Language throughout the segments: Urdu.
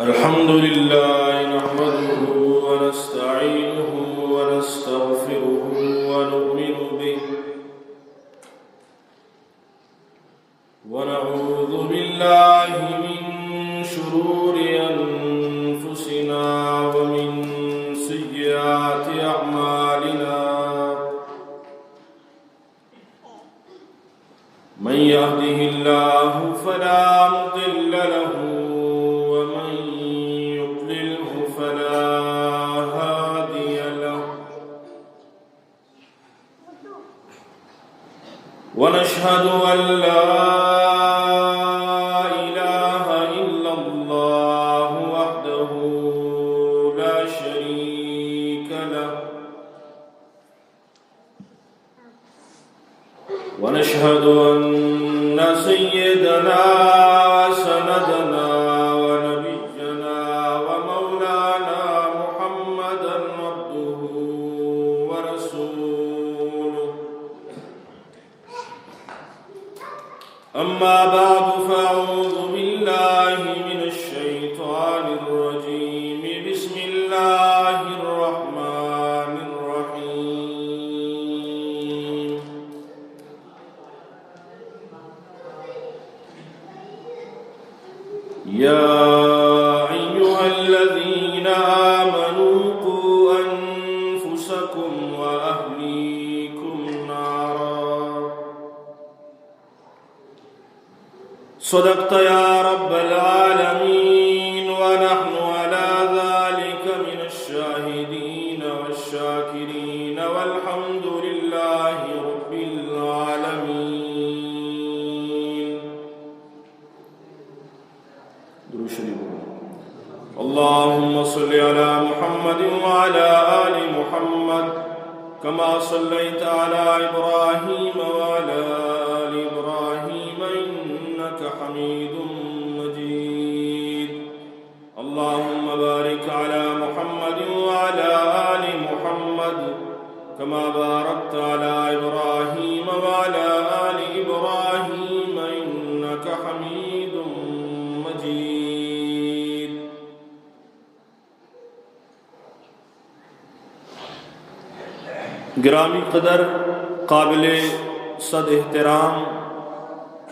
الحمد لله نحمده ونستعينه ونستغفره ونؤمن به ونعوذ بالله من شرور أنفسنا ومن سيئات أعمالنا من يهده الله فلا مضل له ومن يضلله فلا هادي له ونشهد أن لا إله إلا الله وحده لا شريك له ونشهد أن سيدنا وسندنا ونبينا ومولانا محمدا عبده ورسوله أما بعد فأعوذ بالله من الشيطان الرجيم بسم الله الرحمن الرحيم يا أيها الذين آمنوا قوا أنفسكم وأهليكم نارا صدقت يا رب العالمين ونحن على ذلك من الشاهدين والشاكرين والحمد لله رب العالمين. درود شریف اللهم صل على محمد وعلى آل محمد كما صليت على إبراهيم وعلى آل إبراهيم إنك حميد مجيد. اللهم بارك على محمد وعلى آل محمد كما باركت على إبراهيم وعلى آل إبراهيم إنك حميد مجيد. گرامی قدر قابل صد احترام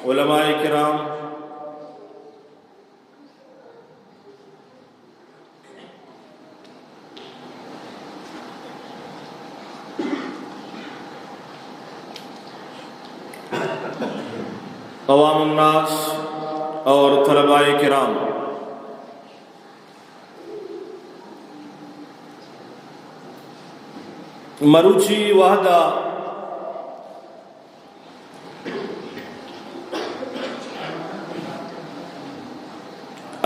علماء کرام، عوام الناس اور طلباء کرام، مروچی وحدہ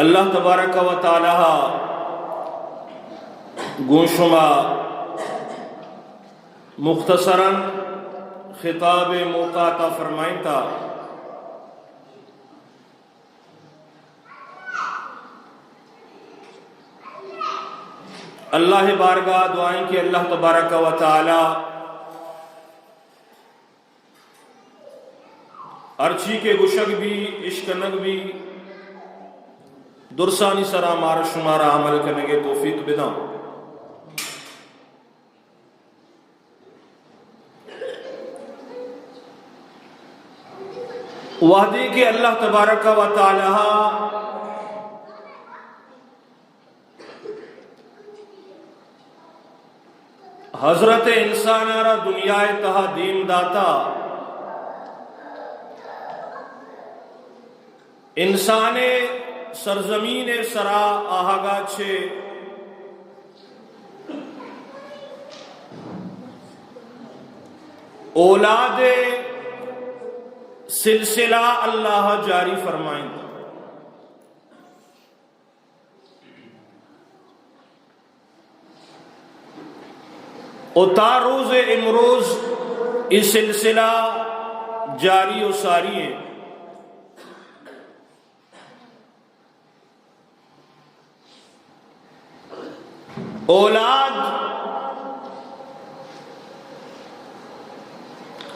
اللہ تبارک و تعالی گوشما مختصراً خطاب موقعہ فرمائیں تا اللہ بارگاہ دعائیں کہ اللہ تبارک و تعالی ارچی کے گشک بھی عشقنگ بھی درسانی سرا مارا شمارا عمل کرنے کے توفیق بداں. وحدی کہ اللہ تبارک و تعالی حضرت انسان را دنیا تہا دین داتا، انسان سرزمین سرا آہگا چھے اولاد سلسلہ اللہ جاری فرمائیں. اور تا روز امروز اس سلسلہ جاری و ساری ہے. اولاد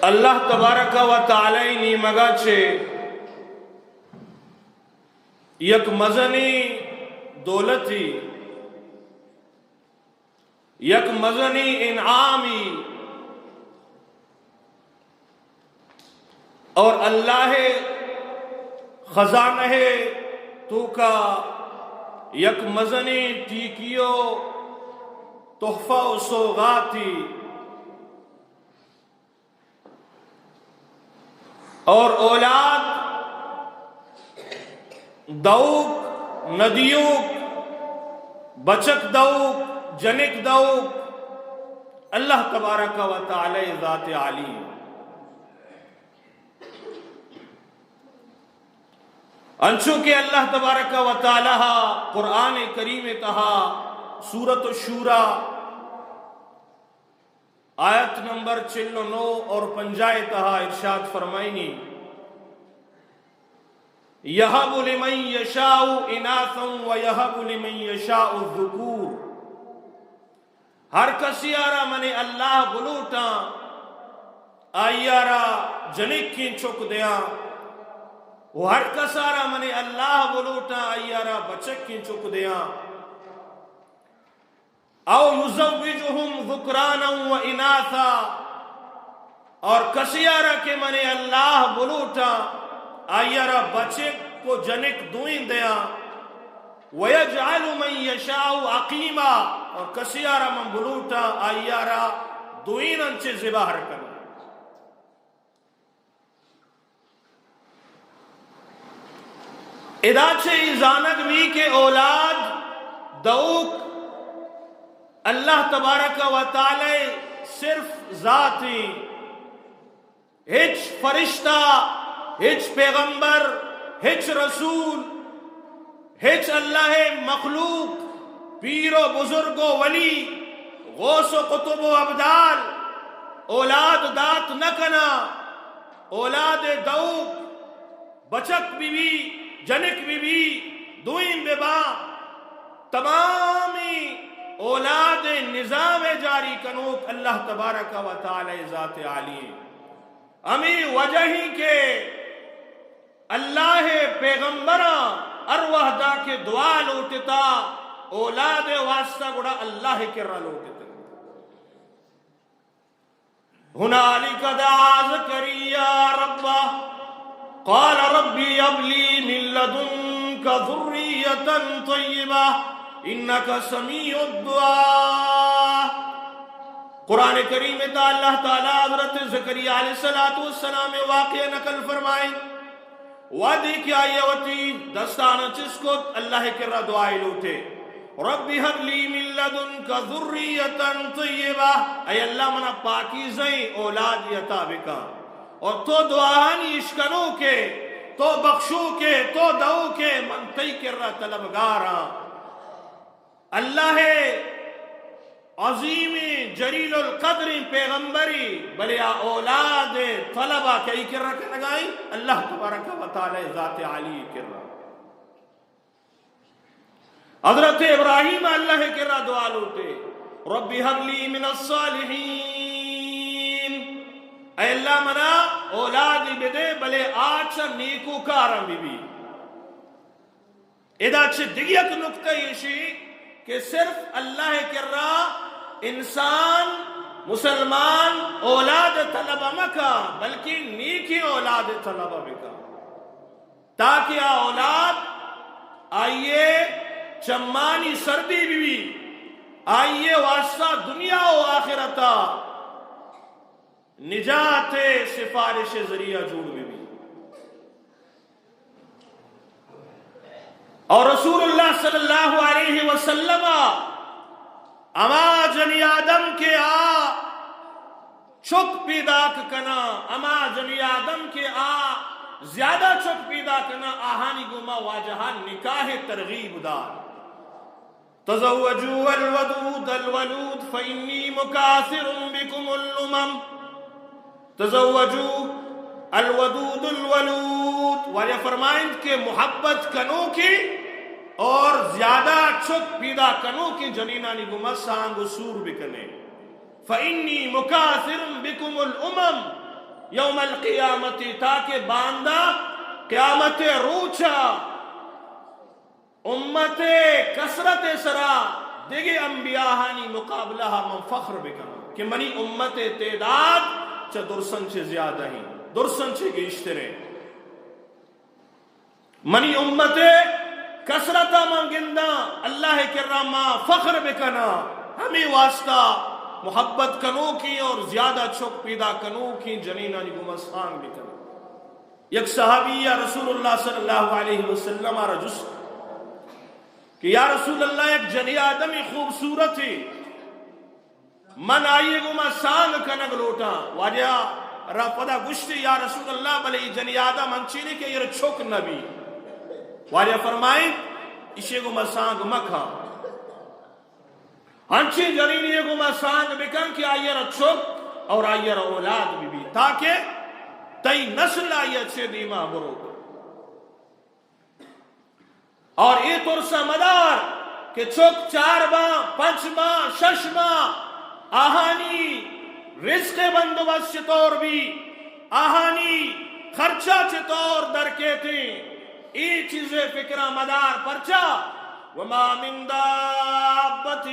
اللہ تبارک و تعالی نیمگا چھے یک مزنی دولتی، یک مزنی انعامی، اور اللہ خزانہ تو کا یک مزنی ٹیکیو تحفہ و سوغاتی، اور اولاد دوک ندیوک بچک دوک جنک دوک اللہ تبارک و تعالی ذات عالی. انچو کہ اللہ تبارک و تعالی قرآن کریم تہا سورۃ الشورى آیت نمبر 49 اور 50 تہا ارشاد فرمائنی یہب لمن یشاء اناثا ویہب لمن یشاء الذکور. ہر کسی آرا من اللہ بلوٹا آئی آرا جنک کی چک دیا، وہ ہر کسارا من اللہ بلوٹا آئی آرا بچک کی چک دیا. او یزوجہم ذکرانا و اناثا، اور کسی آرا کے من اللہ بلوٹا آئی آرا بچک کو جنک دوئیں دیا. وَيَجْعَلُ مَنْ يَشَاءُ عَقِيمًا، اور کسی آرا من بلوٹا آئی آرا دوئیں انچے زباہر کرنا. ادا چھے زانگ بھی کے اولاد دوک اللہ تبارک و تعالی صرف ذاتی، ہچ فرشتہ، ہچ پیغمبر، ہچ رسول، ہچ اللہ مخلوق، پیر و بزرگ و ولی، غوث و قطب و عبدال اولاد دات نکنا. اولاد دوک بچک بھی جنک بھی دوئیں ببا تمامی اولاد نظام جاری کنوک اللہ تبارک و تعالی ذات عالی. امی وجہ ہی کے اللہ پیغمبران ارواح دا کے دعا لوٹتا، اولاد واسطہ گڑا اللہ کے رہ لوٹتا. ہنالک دعا زکریا ربہ قال ربی هب لی من لدنک ذریۃ طیبہ انک سمیع الدعاء. قرآن کریم تا اللہ تعالیٰ حضرت زکریا علیہ السلام واقعہ نقل فرمائے. وعدی کیا یوتی دستانہ چس کو اللہ کے رہ دعائی لوٹے. ربی حب لی من لدنک ذریۃ طیبہ، اے اللہ منا پاکیزیں اولاد عطا بکا، اور تو دعانی اشکنو کے، تو بخشو کے، تو دعو کے منتی کر رہا طلبگارا. اللہ عظیم جلیل القدر پیغمبری بلے اولاد طلبہ کئی کر رہا لگائی اللہ تبارک و تعالی ذات عالی کر رہا. حضرت ابراہیم اللہ کر رہا دعا لوٹے ربی حب لی من الصالحین، اے اللہ منا اولاد بدے بلے آچا نیکو کارم بھی. ادا چھے دیگیک نکتہ یشی کہ صرف اللہ کر رہا انسان مسلمان اولاد طلبہ مکا بلکہ نیکی اولاد طلبہ بکا، تاکہ اولاد آئیے چمانی سردی بھی آئیے واسطہ دنیا و آخرتا نجات سفارش ذریعہ جوڑ بھی. اور رسول اللہ صلی اللہ علیہ وسلم اما جنی آدم کے چک پیدا کنا، اما جنی آدم کے زیادہ چک پیدا کنا آہانی گما واجہان نکاح ترغیب دار. تزوجوا الودود الولود فإنی مکاثر بکم الامم. تزوجوا الودود الولود، واجہ فرمائیں کہ محبت کنو کی اور زیادہ چک پیدا کنو کی جنینانی گمت سانگ و سور بکنے. فإنی مکاثر بکم الامم یوم القیامت، تاکہ باندہ قیامت روچا امت کثرت سرا دیگے انبیاء ہانی مقابلہ من فخر بکنا کہ منی امت تعداد چا درسن چے زیادہ ہی درسن چے گیشترے منی امت کثرتا من گندہ اللہ کرامہ فخر بکنا ہمیں واسطہ محبت کنو کی اور زیادہ چھک پیدا کنو کی جنینہ نی گمسان بکنا یک صحابی یا رسول اللہ صلی اللہ علیہ وسلم رجس کہ یا رسول اللہ ایک جنی آدمی خوبصورت ہے من آئیے گما سانگ کنگ لوٹا واجہ رفدہ گشتی یا رسول اللہ بلے جنی آدم انچینے کے یہ چھک نبی واجہ فرمائیں اسے گما سانگ مکھا ہنچی جنینی گما سانگ بکن کہ آئیے چھک اور آئیے اولاد بھی تاکہ تئی نسل آئیے اچھے دیما برو اور یہ ترسا مدار کہ چک 4 ماہ 5 ماہ 6 ماہ آہانی رزق بندوبست چطور بھی آہانی خرچہ چطور درکے تھے یہ چیزیں فکرہ مدار پرچا وما من دابت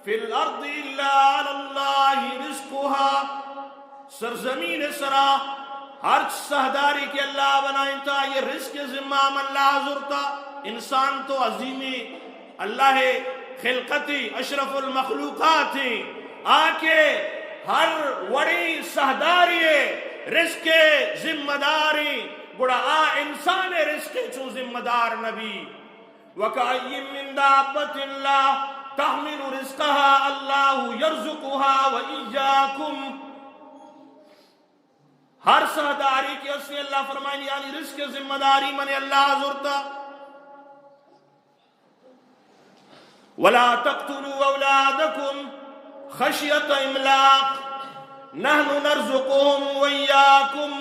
فی الارض الا علی اللہ رزقها سرزمین سرا ہر سہداری کے اللہ بنائیں تا یہ رزق ذمہ اللہ حضرتا انسان تو عظیم اللہ خلقتی اشرف المخلوقات ہیں آکے ہر وڑی سہداری رزق ذمہ داری گڑا انسان رزق چو ذمہ دار نبی وَكَأَيٍّ مِّن دَابَّةٍ لَّا تَحْمِلُ رِزْقَهَا اللَّهُ يَرْزُقُهَا وَإِيَّاكُمْ ہر سہداری کے اصلی اللہ فرمائیں یعنی رزق ذمہ داری من اللہ حضرتا وَلَا تَقْتُلُوا أَوْلَادَكُمْ خَشْيَةَ إِمْلَاقٍ نَحْنُ نَرْزُقُهُمْ وَإِيَّاكُمْ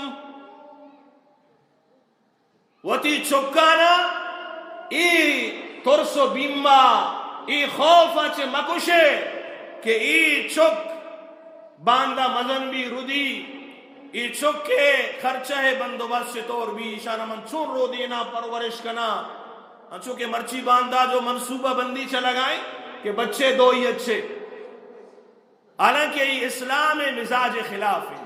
وَتِي چُکانا ای ترس و بیمہ ای خوف اچھے مکشے کہ ای چک باندہ مزن بھی ردی ای چک کے خرچہ بندوبست سے طور بھی شانہ من چون رو دینا پرورش کنا چونکہ مرچی باندھا جو منصوبہ بندی چلا گائیں کہ بچے 2 ہی اچھے حالانکہ یہ اسلام مزاج خلاف ہے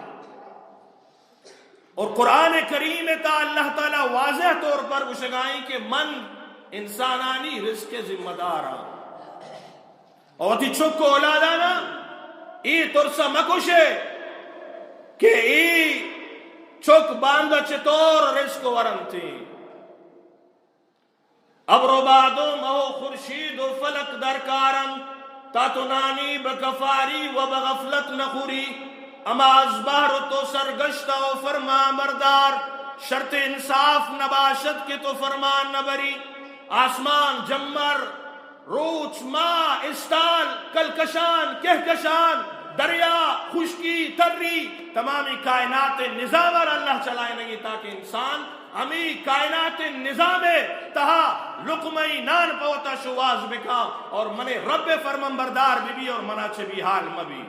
اور قرآن کریم تا اللہ تعالیٰ واضح طور پر گشگائیں کہ من انسانانی رزق ذمہ دارا اور تی چک کو اولادانا ای ترسا مکوشے کہ ای چک باندھا چطور رزق ورنتی ابر و بادم او خورشید و فلک درکارم تا تو نانی بکفاری و بغفلت نخوری اما از بحر تو سرگشتہ و فرما بردار شرط انصاف نباشد کے تو فرمان نبری آسمان جمر روچ ماں استال کلکشان کہکشان دریا خشکی تری تمامی کائنات نظام اور اللہ چلائے نگی تاکہ انسان ہمیں کائنات نظام تہا لقمئی نان پوتا شواز بکا اور منے رب فرمان بردار بھی اور منا چھے بھی حال مبی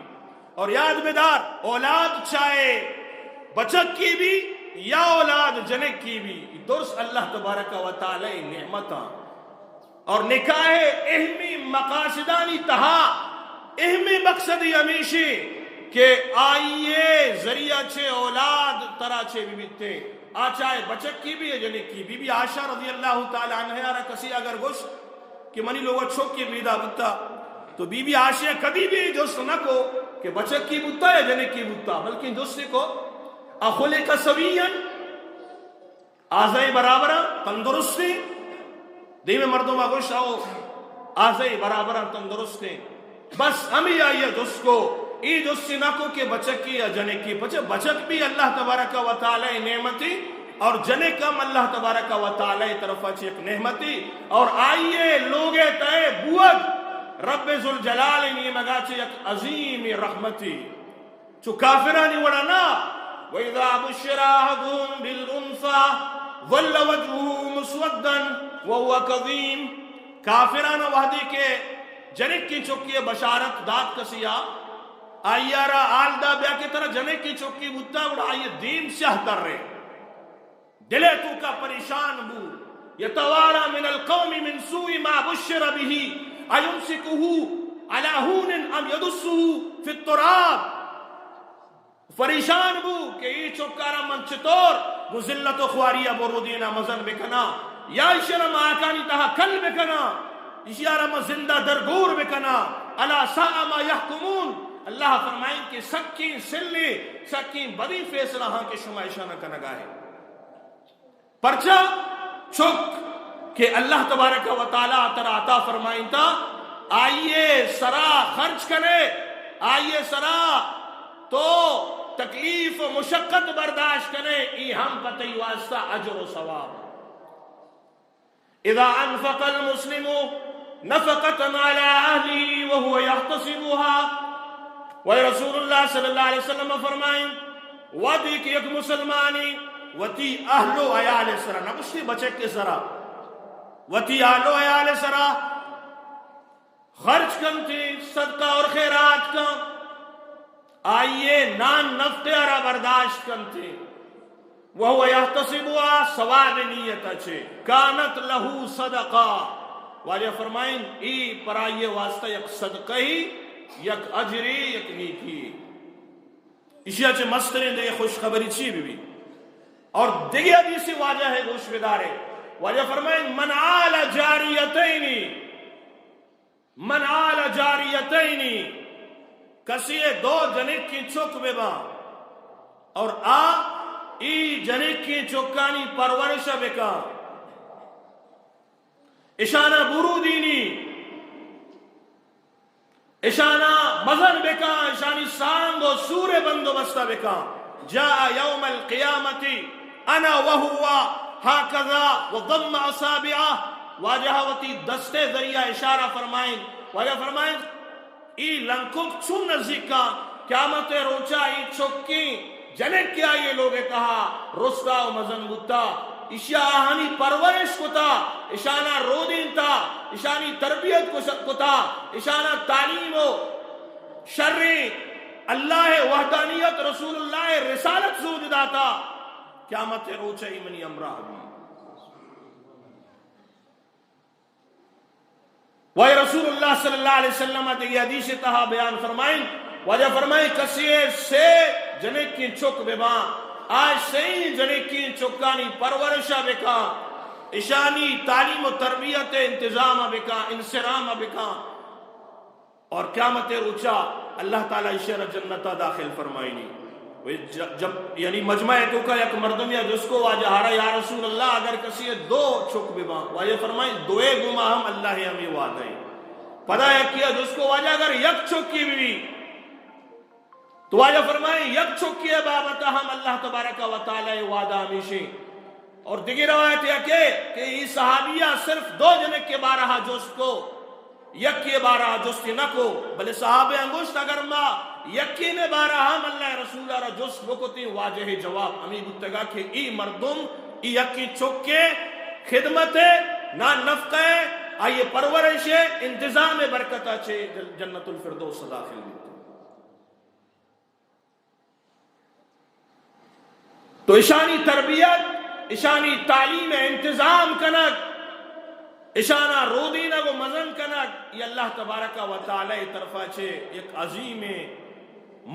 اور یاد بدار اولاد چاہے بچت کی بھی یا اولاد جنک کی بھی درست اللہ تبارک و تعالی نعمتاں اور نکاح اہمی مقاصدانی تہا اہمی مقصدی ہمیشہ کہ آئیے ذریعہ چھے اولاد ترا چھے بھی بیتے آچائے بچت کی بھی ہے جنک کی بھی عائشہ رضی اللہ تعالی عنہ یارا کسی اگر گوشت کہ منی لوگا چھوک کی بیدہ بتا تو بی عائشہ کبھی بھی دوست نہ کو کہ بچت کی بتا ہے جنک کی بتا بلکہ دوسرے کو اخلق سویاً آزائی برابرہ تندرستی دیمے مردوں میں گوشت آؤ آزائی برابرہ تندرستی بس ہمیں آئیے دوست کو ای دوستی نہ کو کہ بچت کی یا جنک کی بچت بھی اللہ تبارک و تعالی نعمتی اور جنک کم اللہ تبارک و تعالی طرف ایک نعمتی اور آئیے لوگے تئے بوت رب ذوالجلال نے مگا چھے ایک عظیم رحمتی چو کافرانی وڑنا وَإِذَا بُشِّرَ أَحَدُهُم بِالْأُنثَىٰ ظَلَّ وَجْهُهُ مُسْوَدًّا وَهُوَ كَظِيمٌ کافرانہ وحدی کے جنک کی چکی بشارت داد کسیا آئیارا آلدہ بیا کی طرح جنک کی چکی بتا اڑا آئیے دین سیاہ کر رہے دلے تو کا پریشان بو يتوارى من القوم من سوء ما بشر به أيمسكه على هون أم يدسه في التراب. پریشان بو کہ یہ چوکارا من چطور وہ ذلت و خواریا برو دینا مزن بکنا یا اشارہ آکانی تہا کل بکنا اشارہ ما زندہ درگور بکنا الا ساء ما يحكمون. اللہ فرمائیں کہ سکین سلے سکین بڑی فیصلہ ہاں کہ شما اشانہ کا نگاہ ہے پرچا چک کہ اللہ تبارک و تعالیٰ ترا عطا فرمائیں تا آئیے سرا خرچ کرے آئیے سرا تو تکلیف و مشقت برداشت کرے ای ہم پتہ واسطہ اجر و ثواب. اذا انفق المسلم نفقة على اہلہ وهو يحتسبها. و رسول اللہ صلی اللہ علیہ وسلم فرمائیں ودی کہ ایک مسلمانی وتی اہل و عیال سرا نبشتی بچے کے سرا وتی اہل و عیال سرا خرچ کم تھی صدقہ اور خیرات کا آئیے نان نفتے اور برداشت کم تھی وہ یحتسبوا ثواب نیت اچھے کانت لہو صدقہ. واجہ فرمائیں ای پر آئیے واسطہ یک صدقہ ہی یک اجری یک نیکی. اسی اچھے مسترین دے خوشخبری چی بھی اور دیگی حدیثی واجہ ہے گوش بدارے. واجہ فرمائیں من آل جاریتینی کسی دو جنک کی چک ببا اور ای جنک کی چکانی پرورش بکا اشانہ برو دینی اشانہ مزن بکا اشانی سانگ و سور بندوبستہ بکا جاء یوم القیامت انا وہوا ہاکذا وضم اصابعہ. واجہوتی دستے ذریعہ اشارہ فرمائیں واجہ فرمائیں ای لنکک چون نزدیکا قیامت روچا ای چکی جنک کیا یہ لوگ کہا رستا و مزن بتا اشیا آہانی پرورش کتا اشانہ رودین تا اشانی تربیت کتا اشانہ تعلیم و شر اللہ وحدانیت رسول اللہ رسالت زود داتا قیامت روچا ای منی امرہ بھی. وہی رسول اللہ صلی اللہ علیہ وسلم تے یہ حدیث تہا بیان فرمائیں وجہ فرمائیں کسی سے جنک کی چک ببا آج سے جنک کی چکانی پرورشہ بکا اشانی تعلیم و تربیت انتظام بکا انسرام بکا اور قیامت روچا اللہ تعالیٰ اشارہ جنتا داخل فرمائنی. جب یعنی مجمع تو کا یک مردم یا جس کو واجہ ہارا یا رسول اللہ اگر کسی دو چک ببا واجہ فرمائیں دوئے گما ہم اللہ ہمیں وعدہ پدا یک کیا جس کو واجہ اگر یک چک کی بھی تو واجہ فرمائیں یک چک کی بابتا ہم اللہ تبارک و تعالی وعدہ ہمیشہ. اور دیگی روایت ہے کہ یہ صحابیہ صرف دو جنک کے بارہا جس کو یک کے بارہا جس کی نہ کو بلے صحابہ انگوشت اگر ما یقین بارہ ہم اللہ رسول اللہ جس بکتی واجہ جواب ہمیں بتگا کہ ای مردم ای یکی چکے خدمت نا نفقہ آئیے پرورش انتظام برکتہ چھے جنت الفردوس داخل بھی. تو اشانی تربیت اشانی تعلیم انتظام کنک اشانہ رودینہ کو مزن کنک یہ اللہ تبارک و تعالی طرفہ چھے ایک عظیم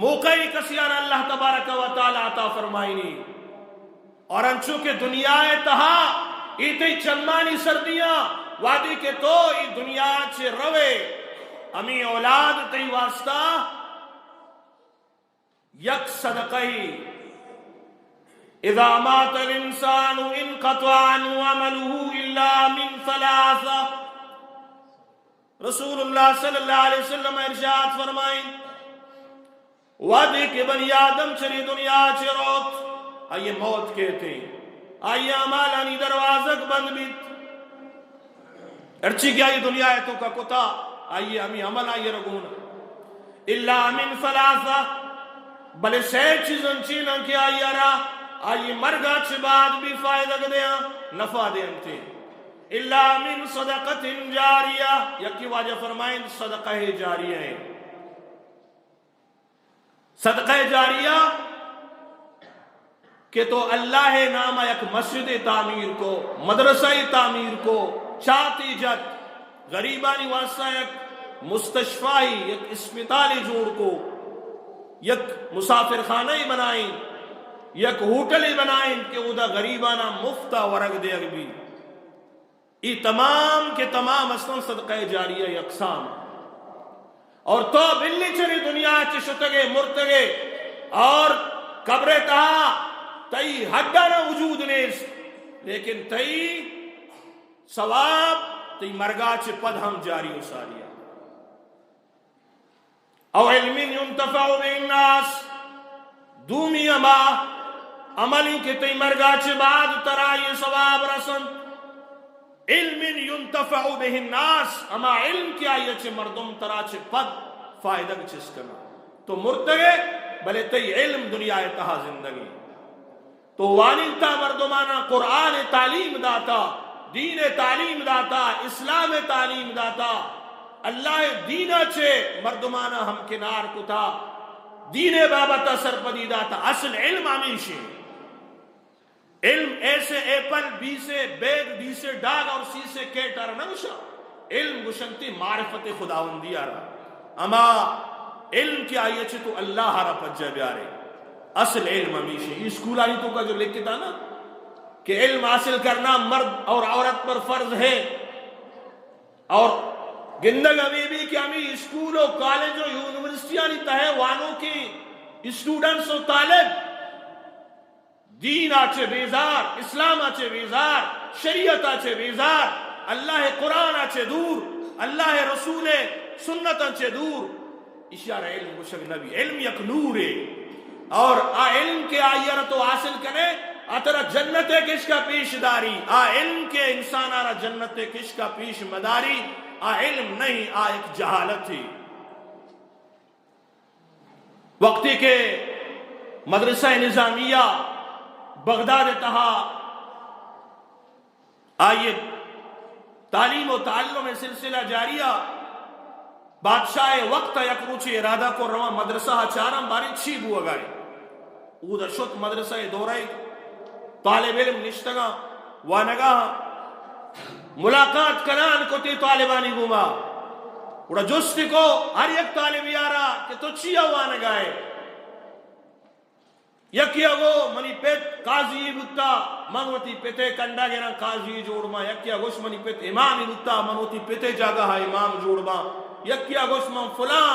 موقعی کسیانا اللہ تبارک و تعالی عطا فرمائنی. اور انچو کہ دنیا تہا ایتی چلمانی سردیاں وادی کے تو ای دنیا چھے روے امی اولاد تی واسطہ یک صدقہی اذا مات الانسان انقطع عنه عمله الا من ثلاثہ. رسول اللہ صلی اللہ علیہ وسلم ارشاد فرمائیں وعدے کے بنی آدم چری دنیا چروت آئیے موت کہتے آئیے عمالانی دروازک بند بیت ارچی کیا یہ دنیا ہے تو کا کتا آئیے ہمیں عمل آئیے رگون اللہ من ثلاثہ بلے سے چیزن چینن کی آئیے را آئیے مرگا چھ بعد بھی فائدہ دیا نفع دیں تھے اللہ من صدقت جاریہ یکی واجہ فرمائیں صدقہ جاریہ ہے. صدقہ جاریہ کہ تو اللہ نامہ یک مسجد تعمیر کو، مدرسہ تعمیر کو چاہتی جت، غریبانی واسطہ یک مستشفائی، یک اسپتالی جوڑ کو، یک مسافر خانہ بنائیں، یک ہوٹل بنائیں کہ ادا غریبانہ مفتہ ورگ دے بھی. یہ تمام کے تمام اصلا صدقہ جاریہ اقسام. اور تو بلی چری دنیا چ شتگے مرتگے اور قبر تہا تئی حدہ نہ وجود نیس، لیکن تئی ثواب تئی مرگا چ پد ہم جاری و ساریا. او علم ينتفع به الناس، دومی اما عملی کے تئی مرگا چ بعد ترائی ثواب رسن. علم ينتفع به الناس، اما علم کیا یہ چھ مردم ترا چھ پد فائدہ چس کنا تو مرتگے بلے تی علم دنیا تہا زندگی. تو وانتا مردمانا قرآن تعلیم داتا، دین تعلیم داتا، اسلام تعلیم داتا، اللہ دینہ چھے مردمانا ہم کنار کتا، دین بابتا سرپدی داتا. اصل علم ہمیشہ علم ایسے ایپل بی سے بیگ بی سے ڈاگ اور سی سے کیٹر نوشا. علم گشنتی معرفت خداوندی آرہا، اما علم کی آئیے چھے تو اللہ ہرا پجا بیارے. اصل علم ہمیشہ یہ اسکول آنی تو کا جو لکھ کے تھا نا کہ علم حاصل کرنا مرد اور عورت پر فرض ہے، اور گندگ ابھی بھی کہ ہمیں اسکول و کالج و یونیورسٹیاں نہیں تہے وانوں کی اسٹوڈنٹس و طالب دین آچے بیزار، اسلام آچے بیزار، شریعت آچے بیزار، اللہ قرآن آچے دور، اللہ رسول سنت آچے دور. اشارہ علم گشک نبی علم یک نور ہے، اور آ علم کے آئیر تو حاصل کرے اترا جنت کش کا پیش داری. آ علم کے انسان آرہ جنت کش کا پیش مداری. آ علم نہیں، آ ایک جہالت ہی. وقتی کے مدرسہ نظامیہ بغداد تہا آئیے تعلیم و تعلم سلسلہ جاریہ، بادشاہ وقت یک روچی ارادہ کو رواں مدرسہ چارم باری چھی بو گئے. او شت مدرسہ دورے طالب علم نشتگا وانگا ملاقات کنان کو تی طالبانی گوما اڑا جستی کو ہر یک طالب یارا کہ تو چیا وانگائے. یکی اگو منی پیت قاضی بتا منوتی پیتے کنڈا گینا قاضی جوڑما. یکی اگوش منی پیت امامی بتا منوتی پیتے جاگا ہے امام جوڑما. یکی اگوش من فلاں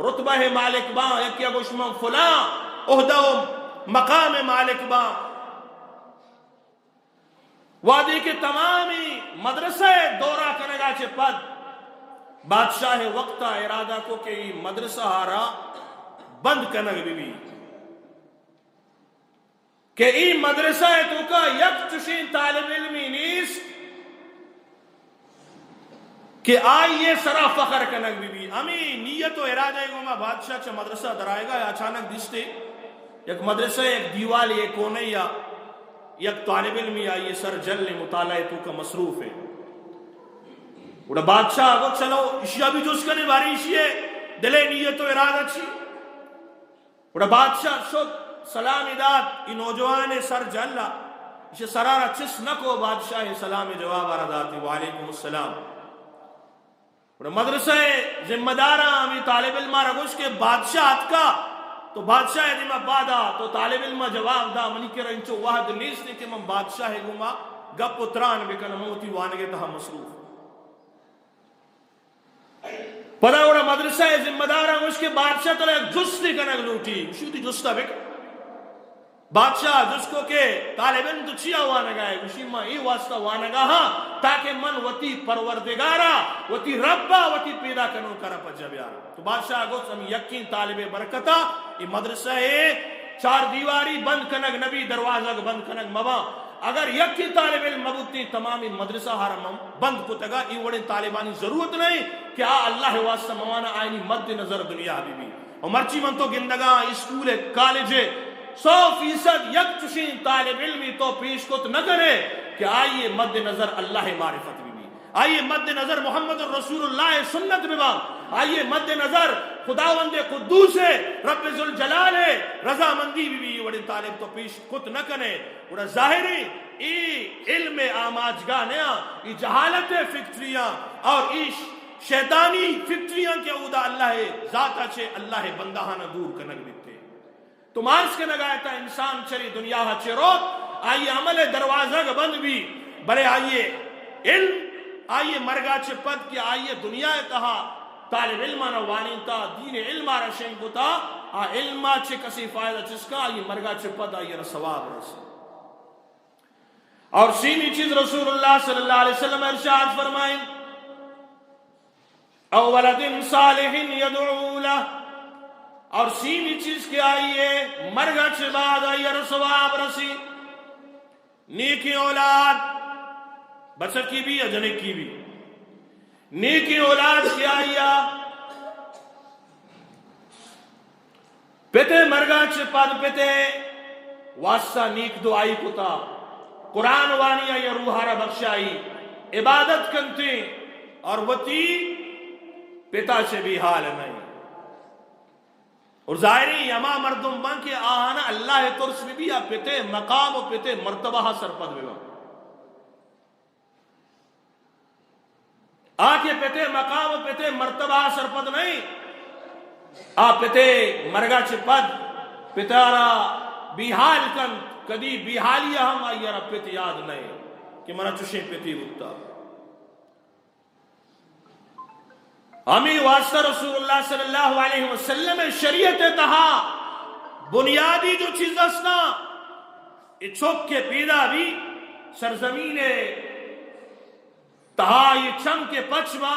رتبہ مالک با، یکی اگوش من فلاں عہدہ مقام مالک با. وادی کے تمامی مدرسہ دورہ کنگا چے پد بادشاہ وقتا ارادہ کو کہ مدرسہ ہارا بند کنگ بھی کہ ای مدرسہ تو کا یک چشین طالب علمی نیس کہ آئیے سرا فخر کنگ بھی. امی نیت و ارادہ گوما بادشاہ چا مدرسہ درائے گا. اچانک دستے یک مدرسہ ایک دیوال ایک کونے یا یک طالب علمی آئیے سر جل مطالعہ تو کا مصروف ہے. اڑا بادشاہ کو چلو اشیاء بھی جس کرنے باری اشیاء دلے نیت و ارادہ چھی. اڑا بادشاہ شد سلام داد ای نوجوان سر جلہ اسے سرارہ چس نکو. بادشاہ سلام جواب آرداتی وعلیکم السلام. اور مدرسہ ذمہ دارہ ہمیں طالب علمہ رگوش کے بادشاہ آت کا تو بادشاہ دیما بادا تو طالب علمہ جواب دا منی کے رنچو واحد نیس نے کہ من بادشاہ گوما گپ اتران بکن موتی وانگے تہا مصروف. پدا اوڑا مدرسہ ذمہ دارہ گوش کے بادشاہ تو ایک جستی کنگ لوٹی شوتی جستا بکن. بادشاہ جس کو کہ طالب علم تو چیا وانگا ہے اسی ماں ای واسطہ وانگا ہاں تاکہ من وطی پروردگارا وطی ربا وطی پیدا کنو کرا پجا بیارا. تو بادشاہ گوش ہم یقین طالب برکتا ای مدرسہ ہے چار دیواری بند کنگ نبی دروازہ بند کنگ مبا. اگر یکی طالب علم مبوتی تمامی مدرسہ حرم بند کو تگا ای وڑے طالبانی ضرورت نہیں کہ اللہ واسطہ موانا آئینی مد نظر دنیا بھی. اور مرچی من تو گندگاں اسکول کالج 100% یک چشین طالب علمی تو پیش کت نہ کرے کہ آئیے مد نظر اللہ معرفت بھی، آئیے مد نظر محمد رسول اللہ سنت بھی، آئیے مد نظر خداوند قدوس ہے رب ذوالجلال ہے رضامندی بھی وڑی طالب تو پیش کت نہ کنے وڑا ظاہری ای علم آماجگاہ نیا ای جہالت فکریاں اور ای شیطانی فکریاں کے اودا اللہ ذاتا چھے اللہ بندہانا دور کنگ بیتے تو مارس کے نگایتا انسان چری دنیا چھے روت آئیے عمل دروازہ کا بند بھی بلے آئیے علم آئیے مرگا چھے پد کہ آئیے دنیا تہا طالب علمانا وانیتا دین علمہ رشنگ بتا علمہ چھے کسی فائدہ جس کا آئیے مرگا چھے پد آئیے رسواب رسول اور سیمی چیز رسول اللہ صلی اللہ علیہ وسلم ارشاد فرمائیں او ولد صالح یدعو لہ اور سیمی چیز کے آئیے مرگا چھے بعد آئیے رسواب رسی نیکی اولاد بچت کی بھی یا جنک کی بھی نیکی اولاد کی آئیا پیتے مرگا چپاد پیتے واسطہ نیک دعائی کتا قرآن وانیا یا روحارا بخشائی عبادت کنتے اور وطی پیتا سے بھی حال نہیں اور ظاہری یما مردم بن کے آہانا اللہ ترس بھی یا پیتے مقام و پیتے مرتبہ سرپد بھی آکے پیتے مقام و پیتے مرتبہ سرپد نہیں پیتے مرگا چپد پیتارا بیحال کن کدی بیحالی ہم آئی رب پیتے یاد نہیں کہ منا چوشیں پیتی بکتا ہمیں واسطہ رسول اللہ صلی اللہ علیہ وسلم شریعت تہا بنیادی جو چیز اسنا چھوک کے پیدا بھی سرزمین تہا یہ چم کے پچما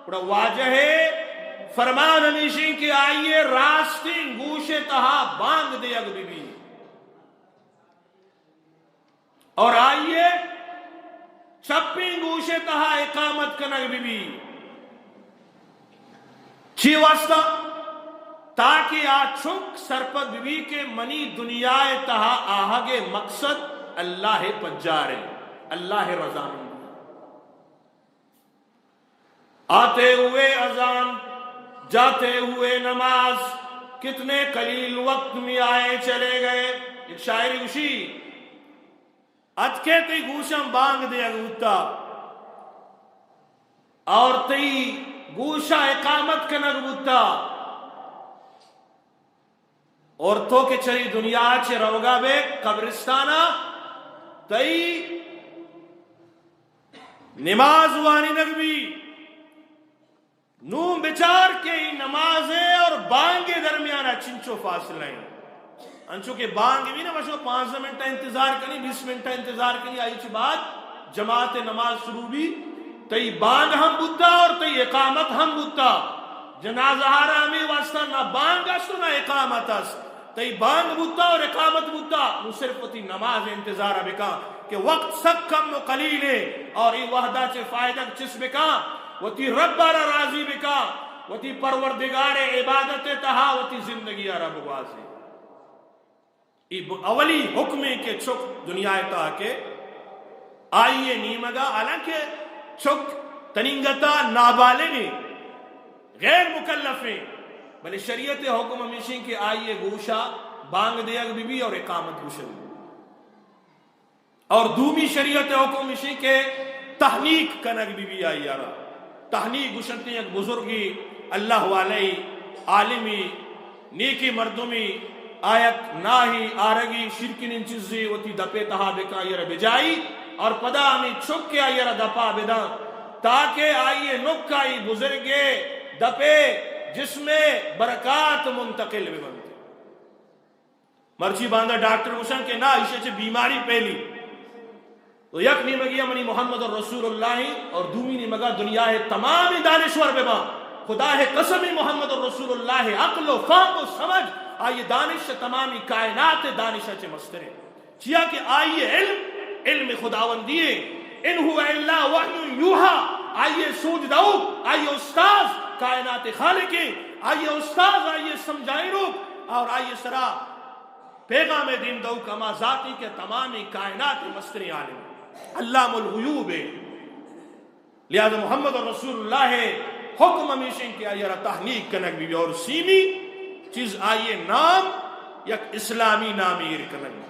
بڑا واجہ ہے فرمان ہمیشہ کہ آئیے راستی گوش تہا بانگ دے اگ بی اور آئیے چپی گوش تہا اقامت کنگ بی چی واسطہ تاکہ آچھک سرپد بی کے منی دنیا تہا آہگے مقصد اللہ پجارے اللہ رضامندی آتے ہوئے اذان جاتے ہوئے نماز کتنے قلیل وقت میں آئے چلے گئے ایک شاعری گوشی اتکے تی گوشم بانگ دیا گوتا اور تی گوشا اقامت کنگ گوتا اور تو کے چلی دنیا چے روگا بے قبرستانا تی نماز وانی نگوی نوم بچار کے نمازیں اور بانگے درمیانہ چنچو فاصلہ ہیں انچو کہ بانگ بھی نہ بشو 5 منٹہ انتظار کرنی 20 منٹہ انتظار کرنی آئی چھ بعد جماعت نماز شروع بھی تی بانگ ہم بودتا اور تی اقامت ہم بودتا جنازہ ہمی واسطہ نہ بانگ اس نہ اقامت اس تی بانگ بودتا اور اقامت بودتا وہ صرف تی نماز انتظار بکا کہ وقت سب کم و قلیل ہے اور یہ وحدہ چھ فائدہ چس بکا وتی رب را راضی بکا وتی پروردگار عبادت تہا وتی زندگی رب واضح اولی حکمیں کے چھک دنیا تہا کے آئیے نیمگا حالانکہ چھک تنینگتا نابالغی غیر مکلفیں بلے شریعت حکم ہمیشہ کہ آئیے گوشا بانگ دیگ بی اور اقامت گوشا اور دومی شریعت حکم ہمیشہ کہ تحنیک کنگ بی آئی یارا تحنیک گوشنتی ایک بزرگی اللہ والی عالمی نیکی مردمی آیت ناہی آرگی شرکن ان چیزی وتی دپے تہا بکا یر بجائی اور پدا ہمیں چھک کے یر دپا بدا تاکہ آئیے نکائی بزرگے دپے جس میں برکات منتقل بھی بنتے مرچی باندھا ڈاکٹر گوشن کے نا اسے چھے بیماری پہلی تو یک نیمگی منی محمد رسول اللہ اور دومی نیمگا دنیا ہے تمام دانشور بے با خدا ہے قسمی محمد رسول اللہ عقل و فهم و سمجھ آئیے دانش تمامی کائنات دانشہ چے مسترے چیا کہ آئیے علم خداوندیے ان ہوا الا وحی یوحا آئیے سوج دو آئیے استاذ کائنات خالقی آئیے استاذ آئیے سمجھائیں روک اور آئیے سرا پیغام دین دو کما ذاتی کے تمامی کائنات مستری عالم علام الغیوب ہے لہذا محمد رسول اللہ حکم ہمیشہ کہ آئیے تحنیک کنک بھی اور سیمی چیز آئیے نام یک اسلامی نامی کنک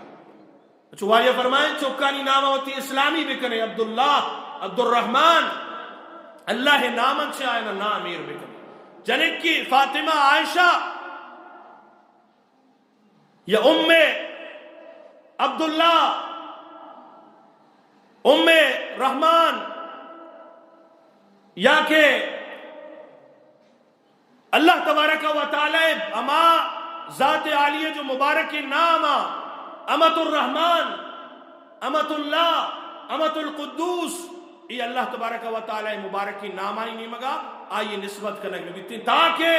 اچھا واجہ فرمائیں چوکانی نام ہوتی اسلامی بکنے عبداللہ عبد الرحمن اللہ نامن سے آئے نام امیر بکنے جنک کی فاطمہ عائشہ یا ام عبداللہ ام رحمان یا کہ اللہ تبارک و تعالی اما ذات عالیہ جو مبارک نام امت الرحمن امت اللہ امت القدوس یہ اللہ تبارک و تعالی مبارک کی نام آئی نہیں مگا آئیے نسبت کرنے لگتی تاکہ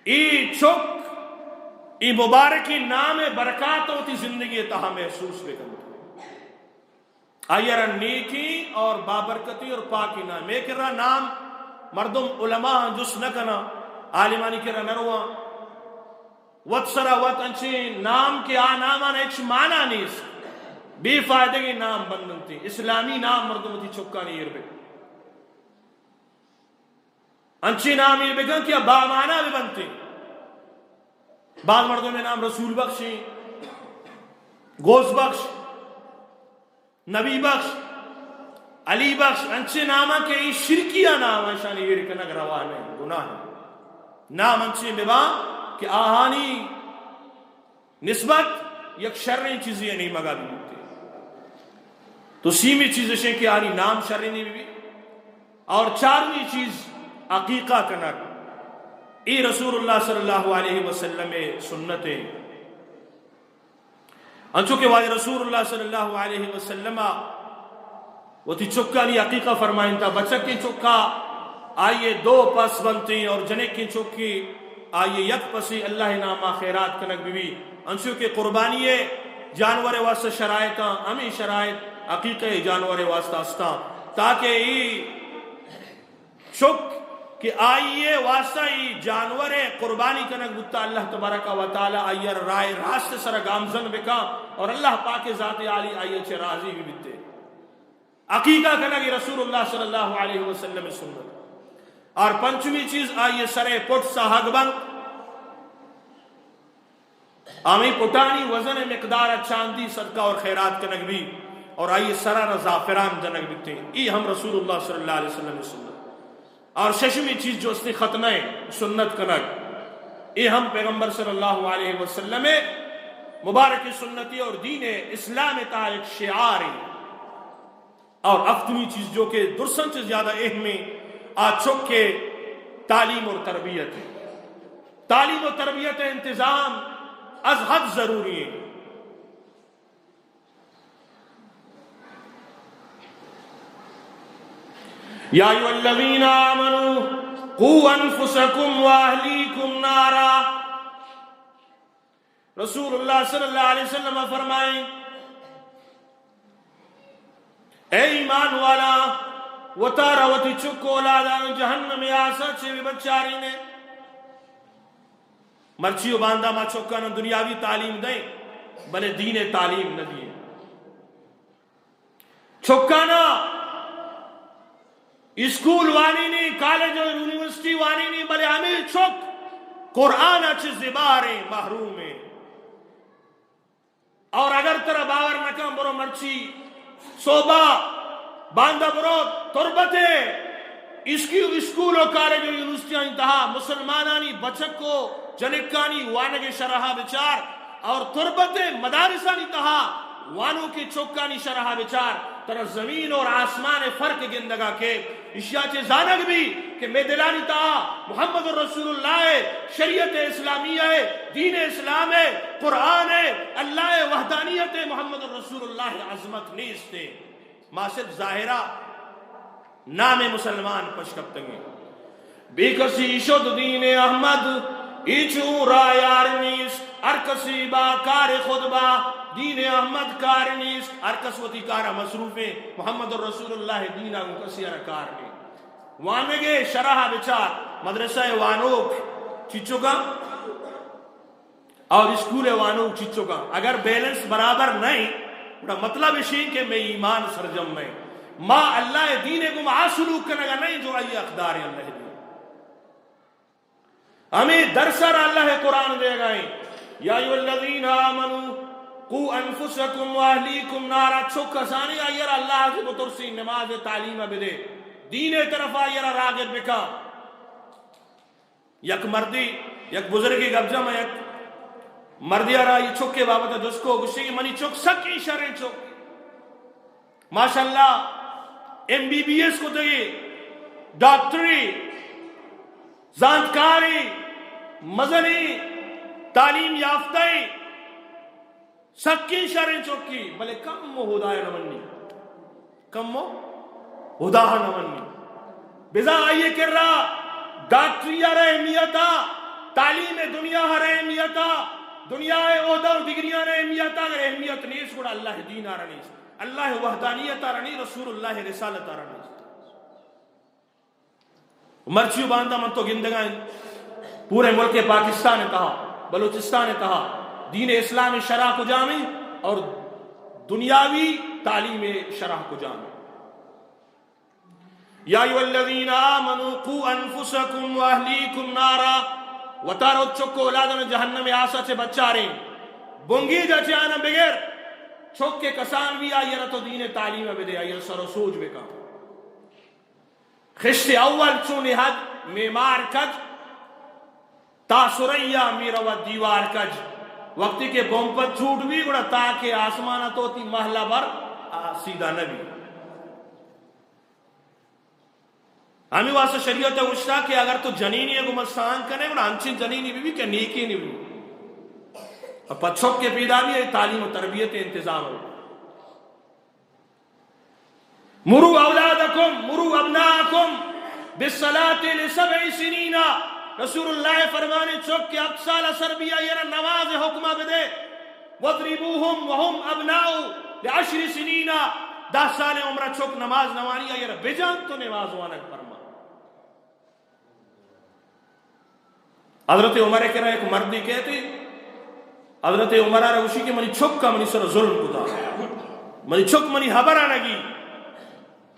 ای چک ای مبارکی نام برکات ہوتی زندگی تہا محسوس بکن آئیے رہا نیکی اور بابرکتی اور پاکی نام میں کر رہا نام مردم علماء جس نہ کنا عالمانی کر رہا نروان وط سرا وط انچی نام کے نامان ایک معنی نہیں اس بے فائدہ کی نام بندن تھی اسلامی نام مردم تھی چکا نہیں یہ انچی نام یہ بکن کیا با معنی بھی بنتے بعض مردوں میں نام رسول بخش گوز بخش نبی بخش علی بخش انچے نامہ کے شرکیہ نام ایشانی یہ رکنگ روان ہے گناہ ہے نام انچے ببا کہ آہانی نسبت یک شرعی چیزیں نہیں مگا بھی ہوتے تو سیمی چیزیں کہ آنی نام شرعی نہیں بھی اور چارویں چیز عقیقہ کنک ای رسول اللہ صلی اللہ علیہ وسلم سنتیں انچو کہ واجہ رسول اللہ صلی اللہ علیہ وسلم وہ تھی چکا نہیں عقیقہ فرمائن تھا بچک کی چکا آئیے دو پس بنتے ہیں اور جنک کی چکی آئیے یک پسی اللہ نامہ خیرات کنک بھی انچو کہ قربانی جانور واسطہ شرائطاں ہمیں شرائط عقیقہ جانور واسطہ استا تاکہ ای چک کہ آئیے واسطہ ای جانور قربانی کنک بتا اللہ تبارک و تعالی آئیے رائے راست سر گامزن بکا اور اللہ پاک ذات عالی آئیے چھے راضی بھی بتے عقیقہ کنک رسول اللہ صلی اللہ علیہ وسلم سنت اور پنچمی چیز آئیے سر پٹ ساہگ بنگ آمی پٹانی وزن مقدار چاندی صدقہ اور خیرات کنک بھی اور آئیے سرہ زعفران جنک بتے ای ہم رسول اللہ صلی اللہ علیہ وسلم سنت اور ششمی چیز جو اس نے ختمہ سنت کنک یہ ہم پیغمبر صلی اللہ علیہ وسلم مبارک سنتی اور دین اسلام تا ایک شعار اور افتمی چیز جو کہ درسن سے زیادہ اہم آچک کے تعلیم اور تربیت تعلیم و تربیت انتظام از حد ضروری ہے یا ایھا الذین آمنوا قوا انفسکم واہلیکم نارا رسول اللہ صلی اللہ علیہ وسلم فرمائیں اے ایمان والا وطارا وطی چکو اولادان جہنم آسا چھے بھی بچاری نے مرچیو باندھا ما چکانا دنیاوی تعلیم دیں بلے دین تعلیم نہ دیئے چکانا اسکول وانی نہیں کالج اور یونیورسٹی وانی نہیں بلے ہمیں چک قرآن اچھے زباریں محروم ہیں اور اگر ترہ باور نکم برو مرچی صوبہ باندہ برو تربتے اسکول و کالج و یونیورسٹی انتہا مسلمانانی بچک کو جنکانی وانگے شرحہ بچار اور تربتے مدارسانی تہا وانوں کے چوکانی شرحہ بچار ترہ زمین اور آسمان فرق گندگا کے اشیاء چے زانگ بھی کہ میں دلانی تہا محمد رسول اللہ ہے شریعت اسلامیہ ہے دین اسلام ہے قرآن ہے اللہ وحدانیت ہے محمد رسول اللہ عظمت نیستے ما صرف ظاہرہ نام مسلمان پشکپتنگی بے کسی شد دین احمد ایچو را یارنیس ارکسی با کار خود با دین احمد کارنیس ارکسوتی کارا مصروف ہے محمد رسول اللہ دینہ کسی ارکارنی وانگے شرح بچار مدرسہ وانوک چچو کا اور اسکول وانوک چچو کا اگر بیلنس برابر نہیں مطلب اسی کہ میں ایمان سرجم میں ما اللہ دین کو معاسلوک کنگا نہیں جو آئی اقدار اللہ دین ہمیں درسر اللہ قرآن دے گئے یا ایو الذین آمنوا قو انفسکم واہلیکم نارا چھکا ثانی آئیر اللہ سے بطرسی نماز تعلیم بدے دین طرف آئیر راغب بکا یک مردی یک بزرگی گبجہ میں یک مردی آرہا یہ چھکے بابتا جس کو گشتی منی چھک سکی شرین چھک ماشاءاللہ MBBS کو دے ڈاکٹری زانتکاری مزنی تعلیم یافتہی سکی شرین چوکی بلے کم مو ہدایہ نمانی کم مو ہدایہ نمانی بزا آئیے کر رہا ڈاکٹری ہر اہمیتا تعلیم دنیا ہر اہمیتا دنیا عہدہ اور ڈگریاں اہمیتا اگر اہمیت نہیں سکڑا اللہ دین آرہ نہیں اللہ وحدانیت آرہ نہیں رسول اللہ رسالت آرہ نہیں مرچیو باندھا من تو گندگاں پورے ملک پاکستان نے کہا بلوچستان نے کہا دین اسلام شرح کو جامع اور دنیاوی تعلیم شرح کو جامع یا ایو الذین آمنوا قو انفسکم واہلیکم نارا وطارو چکو اولادن جہنم آسا سے بچا رہے بنگی جا چانا بغیر چھوک کے کسان بھی آئی رہا تو دین تعلیم بدے آئی سر و سوچ بکا خشت اول چونی حد میمار کج تاثریہ میرا و دیوار کج وقتی کے بومپت چھوٹ بھی گڑا تاکہ آسمانہ تو تی محلہ بر سیدھا نبی ہمیں واسطہ شریعت اشتا کہ اگر تو جنینی کو مسان کرنے گڑا انچین جنینی بھی کہ نیکی نہیں بھی اور پچھوک کے پیدا بھی ہے تعلیم و تربیت انتظام ہو مرو اولادکم مرو ابناکم بالصلاة لسبع سنین رسول اللہ فرمانے چوک کے اقصال اثر بھی آئینا نواز حکمہ بدے وَضْرِبُوهُمْ وَهُمْ أَبْنَاءُ لِعَشْرِ سِنِينَ 10 سال عمرہ چوک نماز نوانی آئینا بجان تو نواز وانک فرما حضرت عمر کے رہا ایک مردی کہتے حضرت عمر آرہ اسی کے منی چھک کا منی سر ظلم کتا منی چھک منی حبر آنگی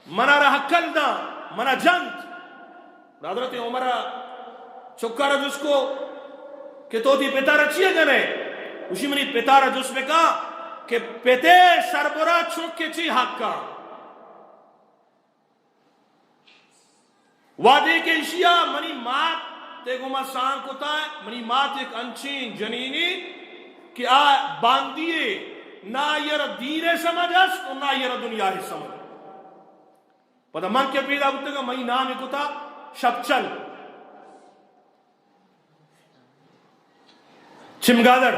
منا رہا حکل دا منا جنت حضرت عمر چھکا رہا جس کو کہ تو دی پیتا رچیے جنے اسی منی پیتا رہا جس میں کہا کہ پیتے سربرا چھک کے چی حق کا وعدے کے اشیاء منی مات تے گما سان کتا ہے منی مات ایک انچین جنینی کہ آ باندیے نہ یہ دین سمجھس اور نہ یہ دنیا ہی سمجھ پتہ من کے پیدا ہوتے گا مئی نام کتا شبچل چمگادر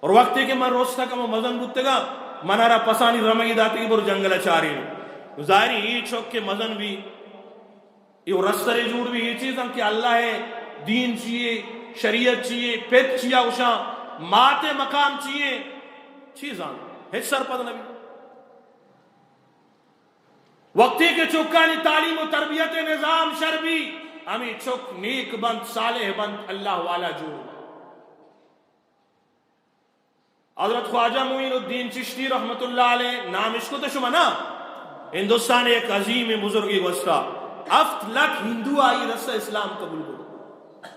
اور وقتی کہ من روستا کا مزن بودتے گا منارا پسانی رمگی داتی کی بر جنگل چاری ظاہری ہی چھوک کے مزن بھی یہ رستر جوڑ بھی یہ چیز ہم کہ اللہ ہے دین چاہیے شریعت چاہیے پیت چاہیے اوشاں مات مقام چاہیے چیزاں ہیچ سر پد نبی وقتی کے چکانی تعلیم و تربیت نظام شربی ہمیں چک نیک بند صالح بند اللہ والا جوڑ حضرت خواجہ معین الدین چشتی رحمت اللہ علیہ نام اس کو تو شما نا ہندوستان ایک عظیم بزرگی وسطہ 7 لاکھ ہندو آئی رسہ اسلام قبول کو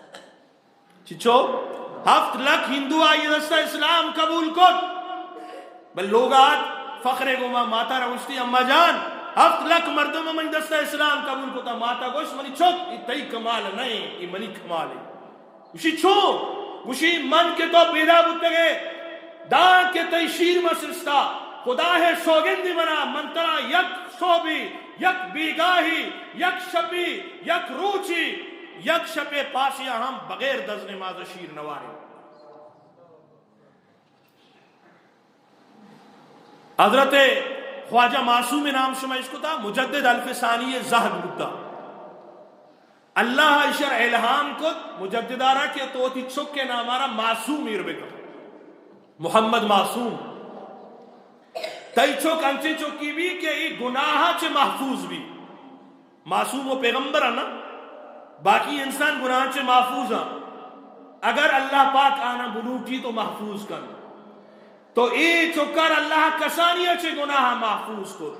چچو 7 لاکھ ہندو آئی رسہ اسلام قبول کو بل لوگات فخر گما ماتا روشتی اما جان 7 لاکھ مردم من دستہ اسلام قبول کو تا ماتا گوش منی چھوک یہ تئی کمال نہیں یہ منی کمال ہے اسی چھو اسی من کے تو پیدا بودتے گئے دان کے تئی شیر مسرستا خدا ہے سوگندی بنا منترا یک صوبی یک بیگاہی یک شپی یک روچی یک شپے پاسیا ہم بغیر دزن ماز شیر نوارے حضرت خواجہ معصوم نام شمائش کو تھا مجدد الف ثانی زہد بودتا اللہ اشار الہام کو مجددارہ کے توتی چھک کے نامارا معصوم اربکا محمد معصوم تئی چھوک انچے چوکی بھی کہ یہ گناہ چے محفوظ بھی معصوم و پیغمبر ہے نا باقی انسان گناہ چے محفوظ ہیں اگر اللہ پاک آنا بلوٹی تو محفوظ کر تو اے چکر اللہ کسانیہ چے گناہ محفوظ کو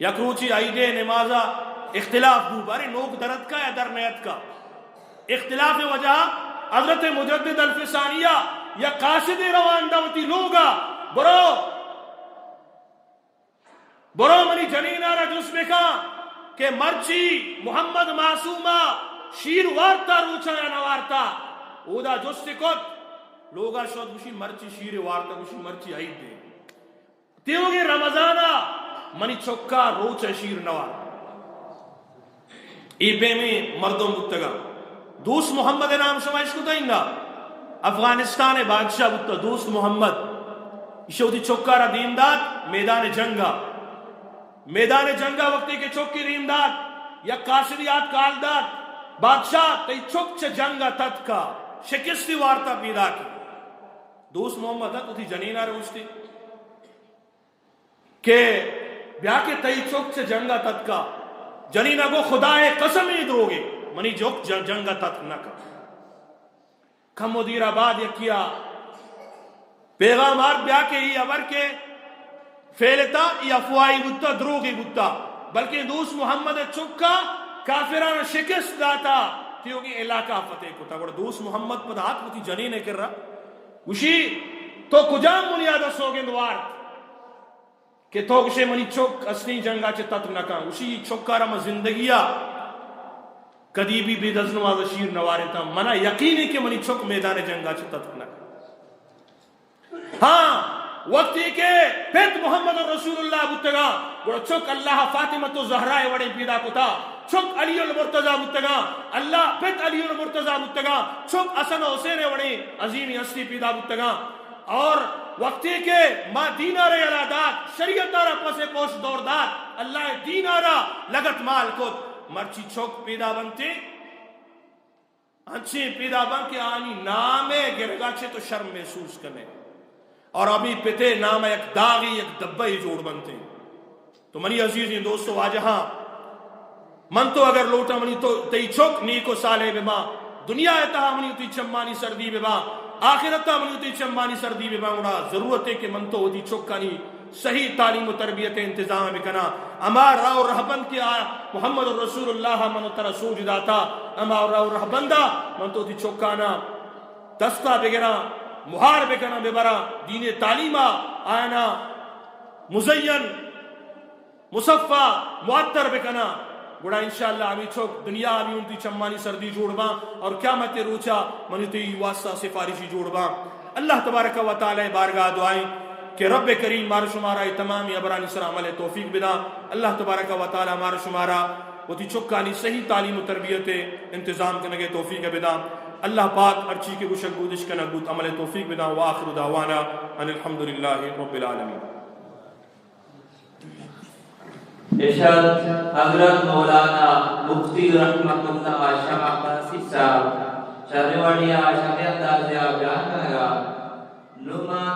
یک روچی عیدے نمازا اختلاف ہو بارے نوک درد کا یا در نیت کا اختلاف وجہ حضرت مجدد الفسانیہ یا قاصد روان دوتی لوگا برو منی جنینہ را جس میں کا کہ مرچی محمد معصومہ شیر وارتا روچا یا نوارتا اودا جس سکت لوگا شد گوشی مرچی شیر وارتا گوشی مرچی عید دے تیوگی رمضانا منی چکا روچا شیر نوار ای بے میں مردم بکتگا دوست محمد نام شمائش کو دائیں گا افغانستان بادشاہ بکتا دوست محمد شودی چکا را دیمداد میدان جنگا وقتی کے چوکی دیمداد یا قاصدیات کالداد بادشاہ تی چک چھ جنگا تت کا شکستی وارتا پیدا کی دوست محمد تو تھی جنینہ روشتی کہ بیا کے تی چک چھ جنگا تت کا جنینہ کو خدا قسم ہی دروگے منی جوک جنگا تت نہ کر کم مدیر آباد یا کیا پیغامات بیا کے ہی ابر کے فیلتا یا افوائی بتا دروگی بتا بلکہ دوست محمد چکا کافران شکست داتا تیوگی علاقہ فتح کتا گوڑا دوست محمد پد ہاتھ ہوتی جنینے کر رہا وشی تو کجام منیادہ سوگند وارد کہ تو کشے منی چک اسنی جنگا چھ تت نکا وشی چکا رما زندگیہ کدی بھی بے دزنواز شیر نوارتا منا یقینی کہ منی چک میدان جنگا چھ تت نکا ہاں وقتی کے پیت محمد رسول اللہ بتگا وہ چک اللہ فاطمہ زہرا وڑے پیدا کتا چک علی المرتضی بتگا اللہ پیت علی المرتضی بتگا چک حسن حسین وڑے عظیم ہستی پیدا بتگا اور وقتی کے ما دینار علادات شریعت دارا پسے پوش دور داد اللہ دینارا لگت مال کت مرچی چک پیدا بنتے انچے پیدا بن کے آنی نامے گرگا چھے تو شرم محسوس کرنے اور ابھی پتے نام ایک داغی ایک دبائی جوڑ بنتے تو منی عزیزی دوستو آجہاں من تو اگر لوٹا منی تو تی چک نیکو سالے بما دنیا اتہا منی تی چمانی سردی بما آخرتا منی تی چمانی سردی بما انہا ضرورت ہے کہ من تو تی چکانی صحیح تعلیم و تربیت انتظام بکنا اما راو رہبند کی محمد رسول اللہ من ترہ سوج داتا اما راو رہبندہ من تو تی چکانا دستا بگنا مہار بکنا ببرا دین تعلیمہ آئینا مزین مصفہ معطر بکنا گوڑا انشاءاللہ ہمیں چوک دنیا ہمیں انتی چمانی سردی جوڑ با اور قیامت روچا منیتی واسطہ سفارشی جوڑ با اللہ تبارک و تعالی بارگاہ دعائیں کہ رب کریم مار شمارا تمامی ابرانی سر عمل توفیق بدا اللہ تبارک و تعالی مار شمارا وہ تی چکانی صحیح تعلیم و تربیت انتظام کرنے توفیق بدا اللہ پاک ارچی کے گوشک گودش کا نگوت عمل توفیق بدا وآخر دعوانا ان الحمدللہ رب العالمین ارشاد حضرت مولانا مفتی رحمت اللہ شمع قاسی صاحب شرواڑیا شمع اندازیہ بیان کرا نما